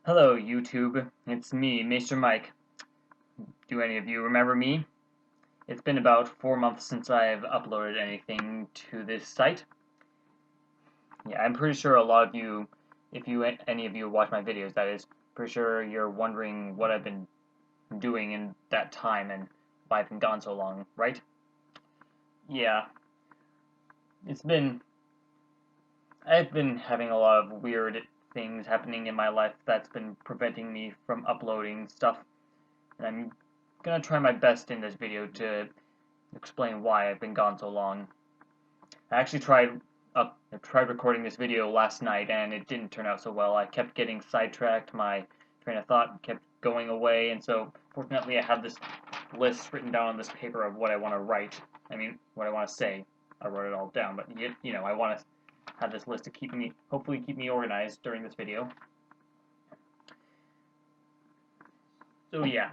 Hello, YouTube. It's me, Mr. Mike. Do any of you remember me? It's been about 4 months since I've uploaded anything to this site. Yeah, I'm pretty sure a lot of you, if any of you watch my videos, that is, pretty sure you're wondering what I've been doing in that time and why I've been gone so long, right? Yeah, it's been, I've been having a lot of weird things happening in my life that's been preventing me from uploading stuff, and I'm gonna try my best in this video to explain why I've been gone so long. I actually tried recording this video last night and it didn't turn out so well. I kept getting sidetracked, my train of thought kept going away, and so fortunately I have this list written down on this paper of what I want to write. I mean, what I want to say. I wrote it all down, but I want to have this list to hopefully keep me organized during this video. So yeah,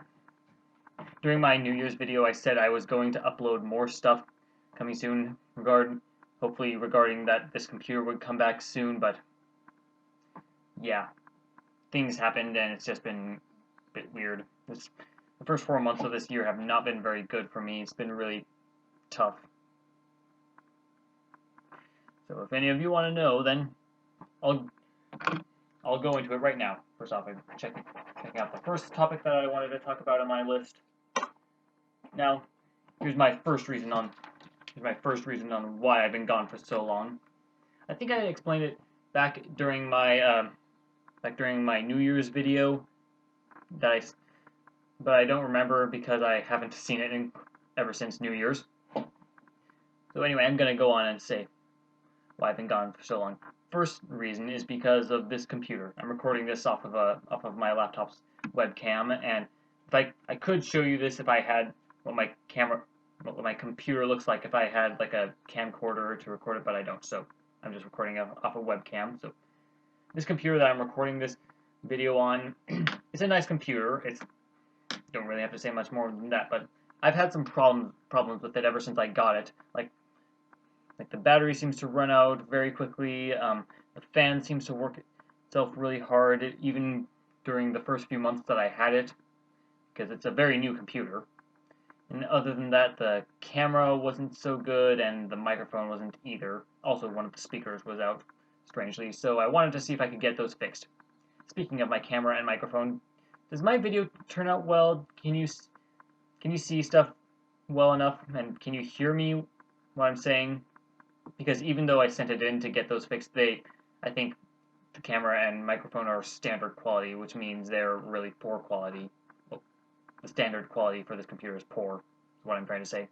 during my New Year's video, I said I was going to upload more stuff coming soon, hopefully regarding that this computer would come back soon, but yeah, things happened and it's just been a bit weird. The first 4 months of this year have not been very good for me. It's been really tough. So if any of you want to know, then I'll I'll go into it right now. First off, I'm checking out the first topic that I wanted to talk about on my list. Now, here's my first reason on why I've been gone for so long. I think I explained it back during my New Year's video but I don't remember because I haven't seen it ever since New Year's. So anyway, I'm gonna go on and say why I've been gone for so long. First reason is because of this computer. I'm recording this off of my laptop's webcam, and if I could show you this if I had what my computer looks like if I had like a camcorder to record it, but I don't. So I'm just recording off a webcam. So this computer that I'm recording this video on, it's a nice computer. Don't really have to say much more than that, but I've had some problems with it ever since I got it. Like the battery seems to run out very quickly. The fan seems to work itself really hard, even during the first few months that I had it, because it's a very new computer. And other than that, the camera wasn't so good, and the microphone wasn't either. Also, one of the speakers was out, strangely, so I wanted to see if I could get those fixed. Speaking of my camera and microphone, does my video turn out well? Can you see stuff well enough, and can you hear me what I'm saying? Because even though I sent it in to get those fixed, I think the camera and microphone are standard quality, which means they're really poor quality. Well, the standard quality for this computer is poor, is what I'm trying to say.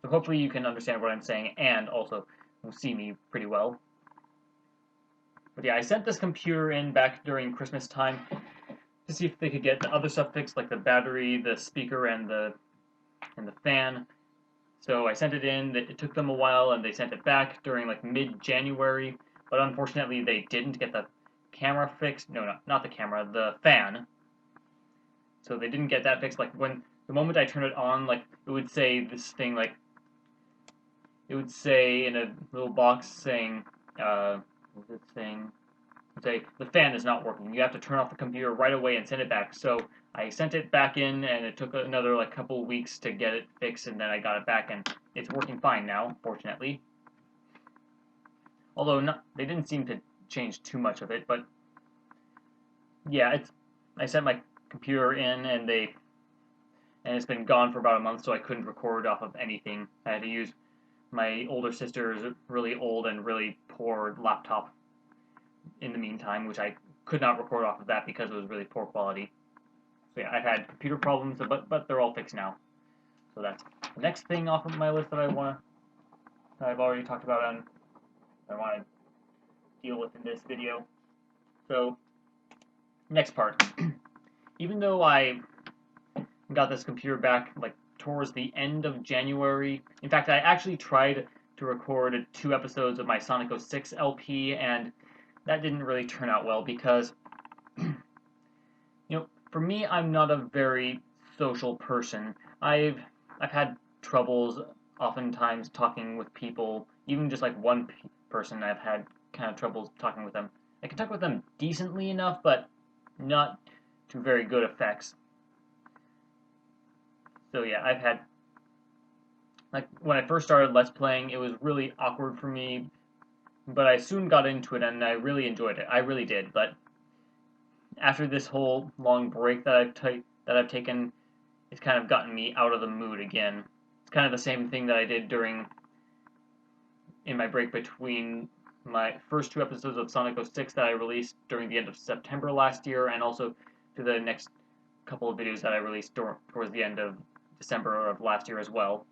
So hopefully you can understand what I'm saying, and also will see me pretty well. But yeah, I sent this computer in back during Christmas time to see if they could get the other stuff fixed, like the battery, the speaker, and the fan. So I sent it in. It took them a while, and they sent it back during like mid-January. But unfortunately, they didn't get the camera fixed. No, not the camera, the fan. So they didn't get that fixed. Like the moment I turned it on, like it would say this thing, like it would say in a little box saying, what's this thing? Say the fan is not working. You have to turn off the computer right away and send it back. So I sent it back in, and it took another like couple of weeks to get it fixed, and then I got it back, and it's working fine now, fortunately. Although they didn't seem to change too much of it, but yeah, I sent my computer in, and it's been gone for about a month, so I couldn't record off of anything. I had to use my older sister's really old and really poor laptop in the meantime, which I could not record off of that because it was really poor quality. So yeah, I've had computer problems, but they're all fixed now. So that's the next thing off of my list that I've already talked about and I want to deal with in this video. So next part. Even though I got this computer back like towards the end of January, in fact, I actually tried to record 2 episodes of my Sonic 06 LP, and that didn't really turn out well because, for me, I'm not a very social person. I've had troubles oftentimes talking with people, even just like one person. I've had kind of troubles talking with them. I can talk about them decently enough, but not to very good effects. So yeah, I've had, like, when I first started Let's Playing, it was really awkward for me, but I soon got into it and I really enjoyed it. I really did, but after this whole long break that I've taken, it's kind of gotten me out of the mood again. It's kind of the same thing that I did in my break between my first 2 episodes of Sonic 06 that I released during the end of September last year, and also to the next couple of videos that I released towards the end of December of last year as well.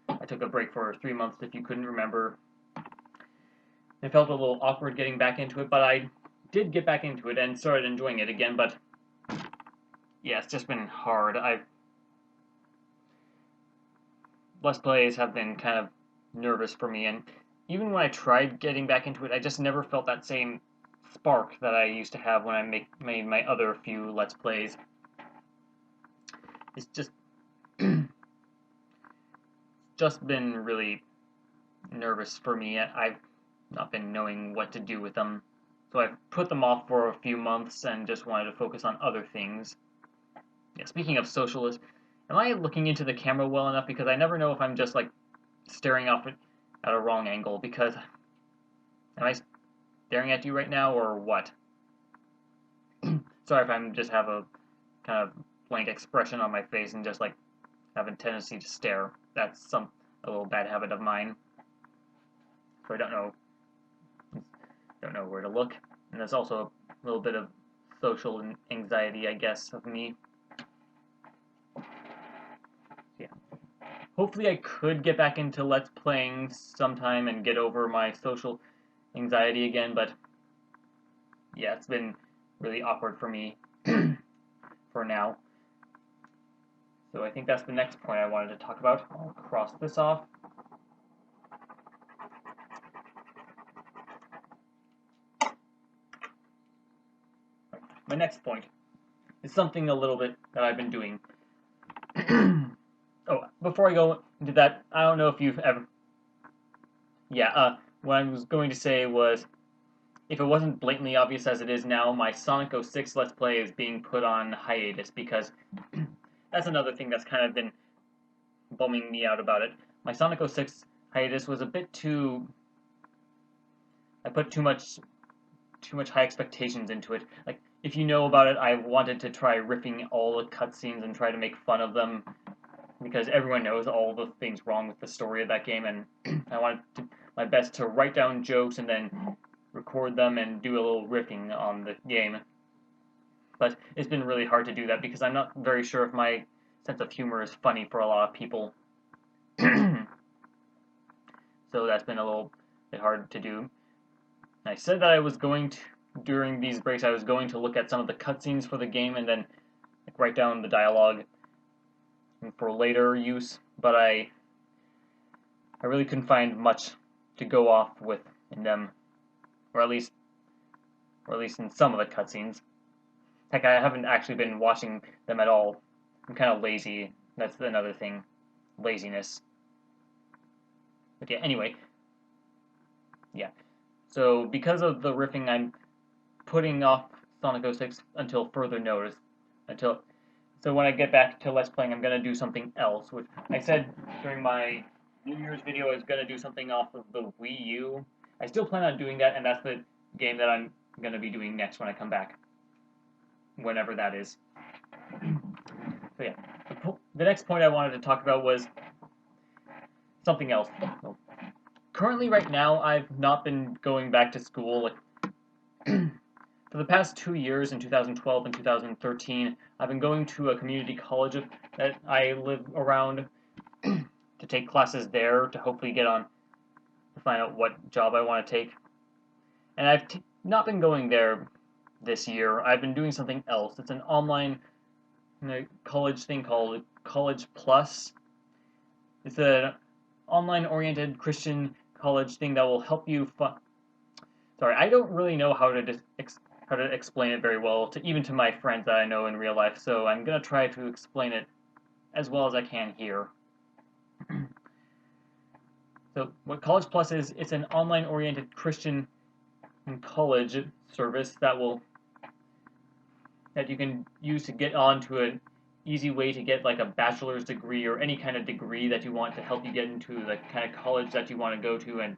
I took a break for 3 months, if you couldn't remember. It felt a little awkward getting back into it, but I did get back into it and started enjoying it again, but yeah, it's just been hard. Let's Plays have been kind of nervous for me, and even when I tried getting back into it, I just never felt that same spark that I used to have when I made my other few Let's Plays. It's just been really nervous for me. I've not been knowing what to do with them, so I've put them off for a few months and just wanted to focus on other things. Yeah, speaking of socialist, am I looking into the camera well enough? Because I never know if I'm just like staring off at a wrong angle. Because am I staring at you right now or what? Sorry if I'm just have a kind of blank expression on my face and just like have a tendency to stare. That's a little bad habit of mine. So I don't know where to look, and there's also a little bit of social anxiety, I guess, of me. Yeah. Hopefully I could get back into Let's Playing sometime and get over my social anxiety again, but yeah, it's been really awkward for me for now. So I think that's the next point I wanted to talk about. I'll cross this off. My next point is something a little bit that I've been doing. Oh, before I go into that, I don't know if you've ever... Yeah, what I was going to say was, if it wasn't blatantly obvious as it is now, my Sonic 06 Let's Play is being put on hiatus, because that's another thing that's kind of been bumming me out about it. My Sonic 06 hiatus was a bit too... I put too much high expectations into it. Like, if you know about it, I wanted to try riffing all the cutscenes and try to make fun of them, because everyone knows all the things wrong with the story of that game, and I wanted my best to write down jokes and then record them and do a little riffing on the game. But it's been really hard to do that because I'm not very sure if my sense of humor is funny for a lot of people. So that's been a little bit hard to do. I said that I was going to, during these breaks, I was going to look at some of the cutscenes for the game and then write down the dialogue for later use, but I really couldn't find much to go off with in them, or at least in some of the cutscenes. Heck, I haven't actually been watching them at all. I'm kind of lazy. That's another thing, laziness. But yeah, anyway, yeah. So because of the riffing, I'm putting off Sonic 06 until further notice. So when I get back to Let's Playing, I'm going to do something else, which I said during my New Year's video I was going to do something off of the Wii U. I still plan on doing that, and that's the game that I'm going to be doing next when I come back. Whenever that is. So yeah, the next point I wanted to talk about was something else. Currently, right now, I've not been going back to school. For the past 2 years, in 2012 and 2013, I've been going to a community college that I live around to take classes there to hopefully to find out what job I want to take. And I've not been going there this year. I've been doing something else. It's an online college thing called College Plus. It's an online-oriented Christian college thing that will help you. Sorry, I don't really know how to explain it very well even to my friends that I know in real life. So I'm gonna try to explain it as well as I can here. So what College Plus is, it's an online-oriented Christian college service that you can use to get onto an easy way to get like a bachelor's degree or any kind of degree that you want to help you get into the kind of college that you want to go to, and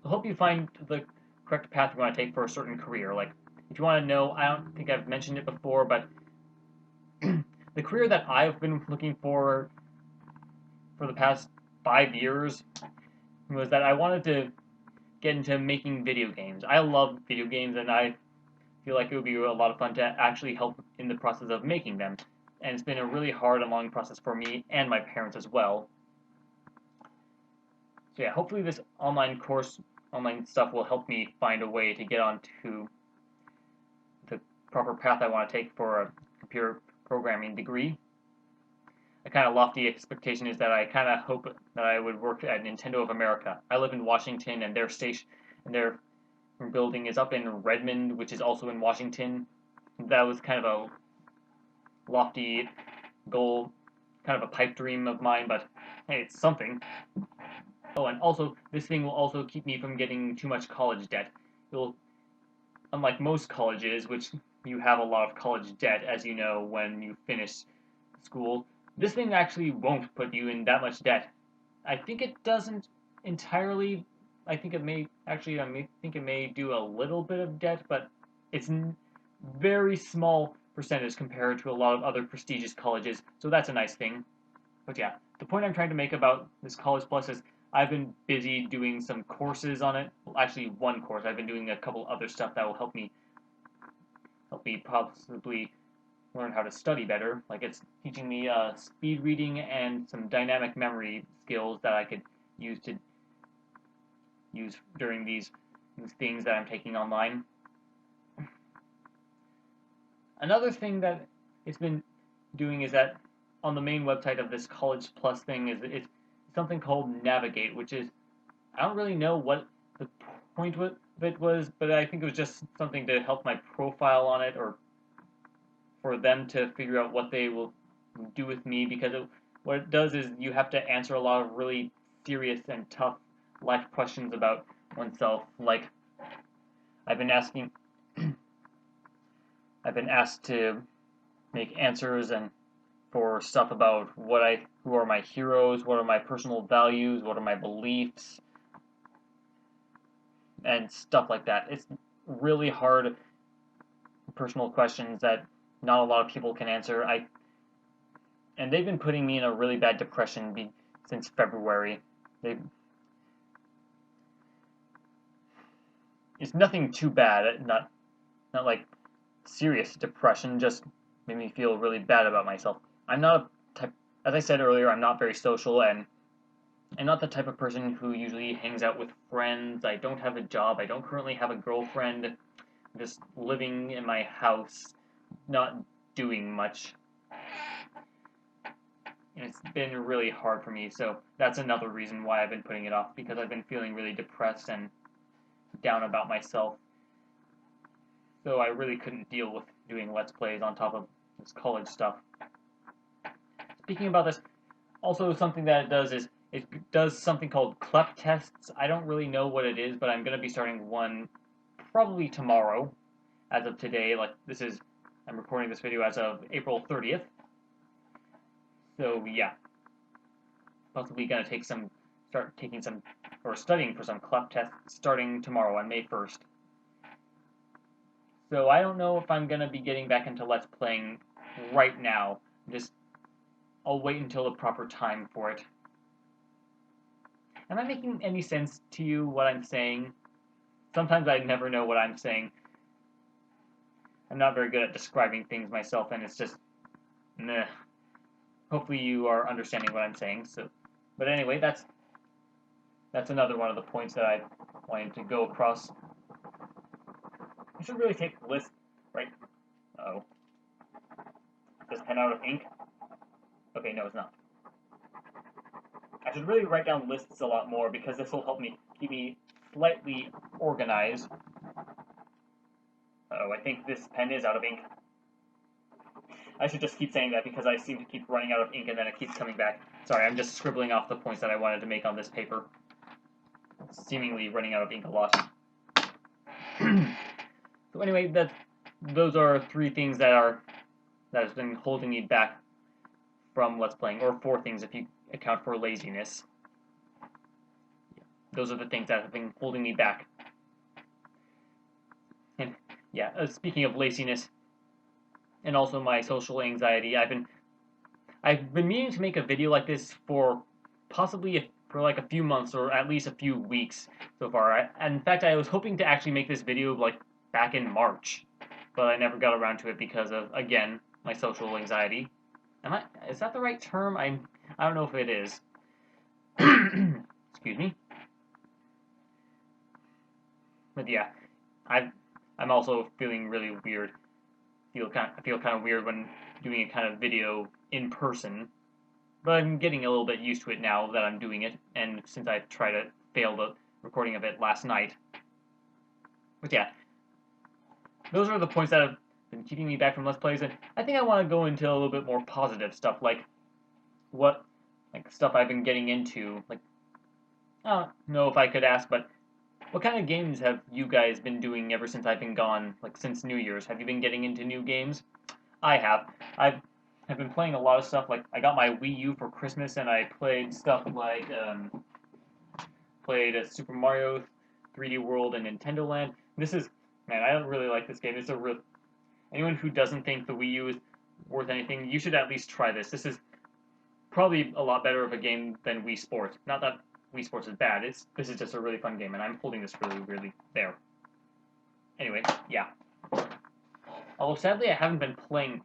help you find the correct path you want to take for a certain career. Like, if you want to know, I don't think I've mentioned it before, but the career that I've been looking for the past 5 years was that I wanted to get into making video games. I love video games, and I feel like it would be a lot of fun to actually help in the process of making them. And it's been a really hard and long process for me and my parents as well. So yeah, hopefully this online stuff will help me find a way to get onto the proper path I want to take for a computer programming degree. A kind of lofty expectation is that I kind of hope that I would work at Nintendo of America. I live in Washington, and their building is up in Redmond, which is also in Washington. That was kind of a lofty goal, kind of a pipe dream of mine, but hey, it's something. Oh, and also, this thing will also keep me from getting too much college debt. It'll, unlike most colleges, which you have a lot of college debt, as you know, when you finish school, this thing actually won't put you in that much debt. I think it doesn't entirely. I think it may actually. I think it may do a little bit of debt, but it's very small percentage compared to a lot of other prestigious colleges. So that's a nice thing. But yeah, the point I'm trying to make about this College Plus is I've been busy doing some courses on it. Well, actually, one course. I've been doing a couple other stuff that will help me possibly learn how to study better. Like, it's teaching me speed reading and some dynamic memory skills that I could use during these things that I'm taking online. Another thing that it's been doing is that on the main website of this College Plus thing is it's something called Navigate, which is, I don't really know what the point of it was, but I think it was just something to help my profile on it, or for them to figure out what they will do with me, because what it does is you have to answer a lot of really serious and tough life questions about oneself. Like, I've been asked to make answers and for stuff about who are my heroes, what are my personal values, what are my beliefs, and stuff like that. It's really hard personal questions that not a lot of people can answer. And they've been putting me in a really bad depression since February. It's nothing too bad, not like serious depression, just made me feel really bad about myself. I'm not as I said earlier, I'm not very social, and I'm not the type of person who usually hangs out with friends. I don't have a job. I don't currently have a girlfriend. I'm just living in my house, not doing much. And it's been really hard for me, so that's another reason why I've been putting it off, because I've been feeling really depressed and down about myself. So I really couldn't deal with doing Let's Plays on top of this college stuff. Speaking about this, also something that it does is it does something called CLEP tests. I don't really know what it is, but I'm going to be starting one probably tomorrow. As of today, I'm recording this video as of April 30th. So yeah, possibly going to studying for some CLEP tests starting tomorrow on May 1st. So I don't know if I'm going to be getting back into Let's Playing right now. I'll wait until the proper time for it. Am I making any sense to you, what I'm saying? Sometimes I never know what I'm saying. I'm not very good at describing things myself, and it's just, meh. Hopefully you are understanding what I'm saying. But anyway, that's another one of the points that I wanted to go across. I should really take lists, right? Uh-oh. Is this pen out of ink? Okay, no, it's not. I should really write down lists a lot more, because this will help me keep me slightly organized. Uh-oh, I think this pen is out of ink. I should just keep saying that, because I seem to keep running out of ink and then it keeps coming back. Sorry, I'm just scribbling off the points that I wanted to make on this paper. Seemingly running out of ink a lot. So anyway, those are 3 things that has been holding me back from Let's Playing, or 4 things if you account for laziness. Those are the things that have been holding me back. And yeah, speaking of laziness, and also my social anxiety, I've been meaning to make a video like this for possibly for like a few months or at least a few weeks so far. In fact, I was hoping to actually make this video like back in March, but I never got around to it because of, again, my social anxiety. Is that the right term? I don't know if it is. Excuse me. But yeah, I'm also feeling really weird. I feel kind of weird when doing a kind of video in person, but I'm getting a little bit used to it now that I'm doing it, and since I tried to fail the recording of it last night. But yeah, those are the points that have been keeping me back from Let's Plays, and I think I want to go into a little bit more positive stuff, like stuff I've been getting into. Like, I don't know if I could ask, but what kind of games have you guys been doing ever since I've been gone, like since New Year's? Have you been getting into new games? I have. Have been playing a lot of stuff. Like, I got my Wii U for Christmas, and I played stuff like played Super Mario 3D World and Nintendo Land. Man, I don't really like this game. Anyone who doesn't think the Wii U is worth anything, you should at least try this. This is probably a lot better of a game than Wii Sports. Not that Wii Sports is bad. This is just a really fun game, and I'm holding this really weirdly there. Anyway, yeah. Although sadly, I haven't been playing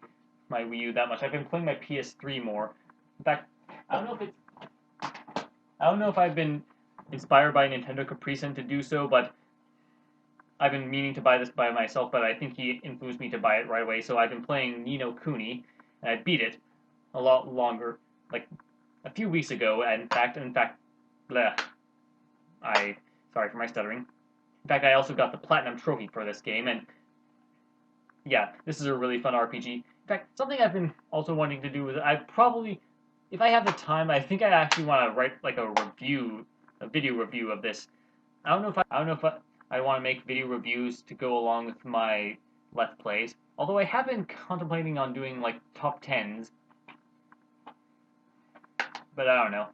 my Wii U that much. I've been playing my PS3 more. In fact, I don't know if I've been inspired by Nintendo Capricin to do so, but I've been meaning to buy this by myself, but I think he influenced me to buy it right away. So I've been playing Ni no Kuni, and I beat it a lot longer, like a few weeks ago. And in fact, bleh. Sorry for my stuttering. In fact, I also got the Platinum Trophy for this game, and yeah, this is a really fun RPG. In fact, something I've been also wanting to do is if I have the time, I think I actually want to write like a video review of this. I don't know if I want to make video reviews to go along with my Let's Plays. Although I have been contemplating on doing like top 10s, but I don't know.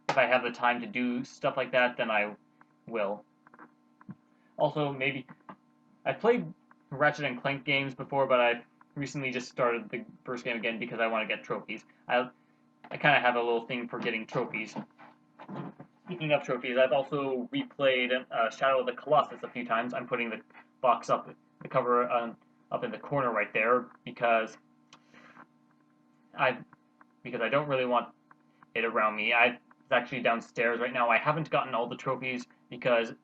If I have the time to do stuff like that, then I will. Also, maybe I've played Ratchet and Clank games before, but I've recently just started the first game again because I want to get trophies. I kind of have a little thing for getting trophies. Speaking of trophies, I've also replayed Shadow of the Colossus a few times. I'm putting the box up, the cover up in the corner right there because I don't really want it around me. It's actually downstairs right now. I haven't gotten all the trophies because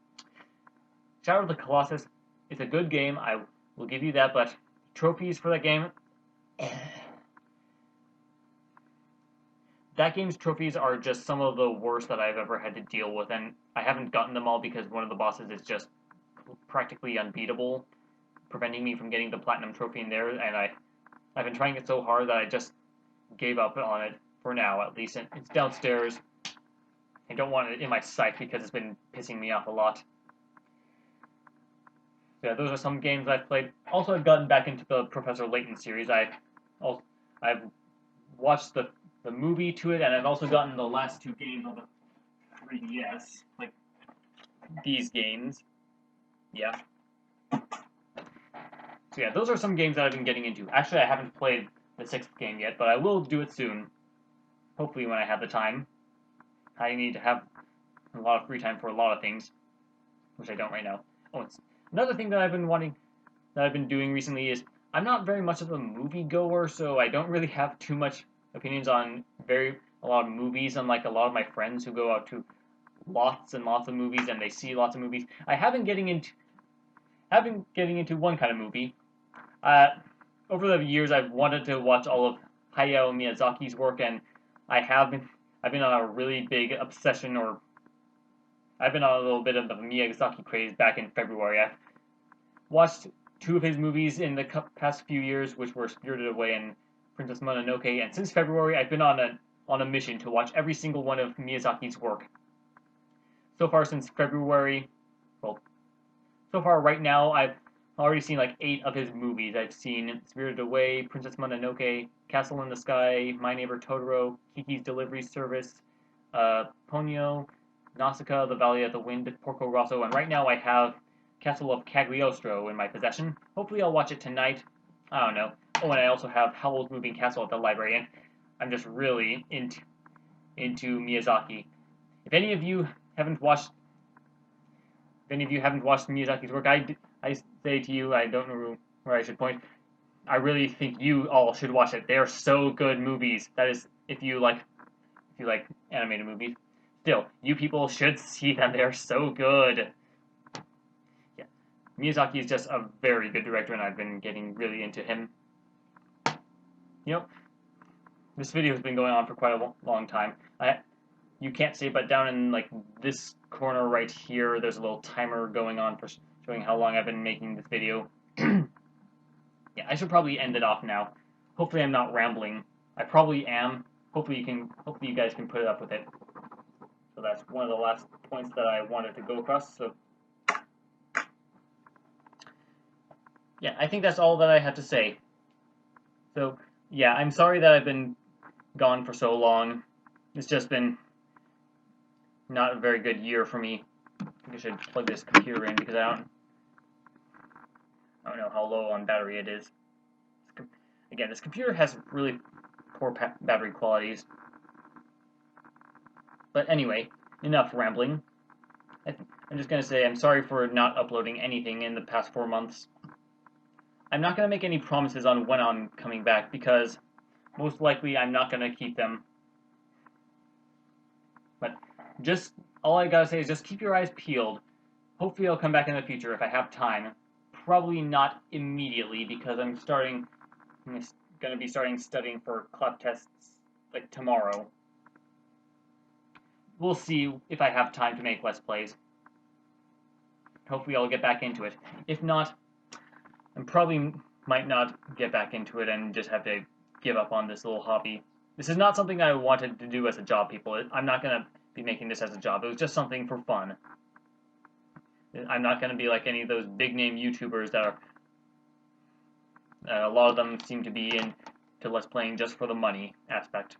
Shadow of the Colossus is a good game. I will give you that, but trophies for that game, that game's trophies are just some of the worst that I've ever had to deal with, and I haven't gotten them all because one of the bosses is just practically unbeatable, preventing me from getting the Platinum Trophy in there, and I've been trying it so hard that I just gave up on it for now, at least. And it's downstairs. I don't want it in my sight because it's been pissing me off a lot. So yeah, those are some games I've played. Also, I've gotten back into the Professor Layton series. I've watched the movie to it, and I've also gotten the last 2 games on the 3DS, like these games. Yeah. So yeah, those are some games that I've been getting into. Actually, I haven't played the 6th game yet, but I will do it soon. Hopefully when I have the time. I need to have a lot of free time for a lot of things, which I don't right now. Oh, another thing that I've been doing recently is I'm not very much of a movie goer, so I don't really have too much opinions on a lot of movies, unlike a lot of my friends who go out to lots and lots of movies and they see lots of movies. I have been getting into one kind of movie. Over the years, I've wanted to watch all of Hayao Miyazaki's work, and I've been on a really big obsession, or I've been on a little bit of the Miyazaki craze back in February. I've watched 2 of his movies in the past few years, which were Spirited Away and Princess Mononoke, and since February, I've been on a mission to watch every single one of Miyazaki's work. So far since February, well, so far right now, I've already seen like 8 of his movies. I've seen Spirited Away, Princess Mononoke, Castle in the Sky, My Neighbor Totoro, Kiki's Delivery Service, Ponyo, Nausicaa, The Valley of the Wind, Porco Rosso, and right now I have Castle of Cagliostro in my possession. Hopefully I'll watch it tonight. I don't know. Oh, and I also have Howl's Moving Castle at the library, and I'm just really into Miyazaki. If any of you haven't watched Miyazaki's work, I say to you, I don't know where I should point. I really think you all should watch it. They are so good movies. That is, if you like animated movies. Still, you people should see them. They are so good. Yeah, Miyazaki is just a very good director, and I've been getting really into him. You know, this video has been going on for quite a long time. You can't see it, but down in like this corner right here, there's a little timer going on for showing how long I've been making this video. Yeah, I should probably end it off now. Hopefully I'm not rambling. I probably am. Hopefully you guys can put up with it. So that's one of the last points that I wanted to go across. So yeah, I think that's all that I have to say. So yeah, I'm sorry that I've been gone for so long. It's just been not a very good year for me. I think I should plug this computer in because I don't know how low on battery it is. Again, this computer has really poor battery qualities. But anyway, enough rambling. I'm just going to say I'm sorry for not uploading anything in the past 4 months. I'm not going to make any promises on when I'm coming back because most likely I'm not going to keep them. But just all I gotta say is just keep your eyes peeled. Hopefully I'll come back in the future if I have time. Probably not immediately because I'm gonna be starting studying for clep tests like tomorrow. We'll see if I have time to make Let's Plays. Hopefully I'll get back into it. If not, I probably might not get back into it and just have to give up on this little hobby. This is not something I wanted to do as a job, people. I'm not gonna be making this as a job. It was just something for fun. I'm not going to be like any of those big-name YouTubers that are... a lot of them seem to be into Let's Playing just for the money aspect.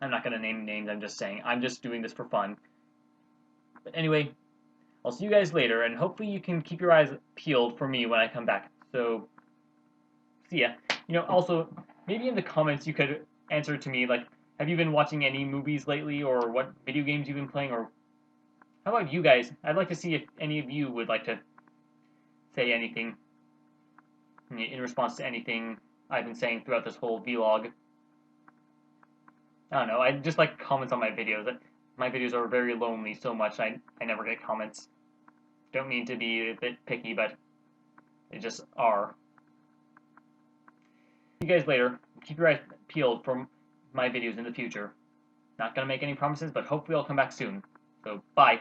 I'm not going to name names, I'm just saying. I'm just doing this for fun. But anyway, I'll see you guys later, and hopefully you can keep your eyes peeled for me when I come back. So, see ya. You know, also, maybe in the comments you could answer to me, like, have you been watching any movies lately, or what video games you've been playing, or how about you guys? I'd like to see if any of you would like to say anything in response to anything I've been saying throughout this whole vlog. I don't know, I just like comments on my videos. My videos are very lonely so much, I never get comments. Don't mean to be a bit picky, but they just are. See you guys later. Keep your eyes peeled for my videos in the future. Not gonna make any promises, but hopefully I'll come back soon. So, bye.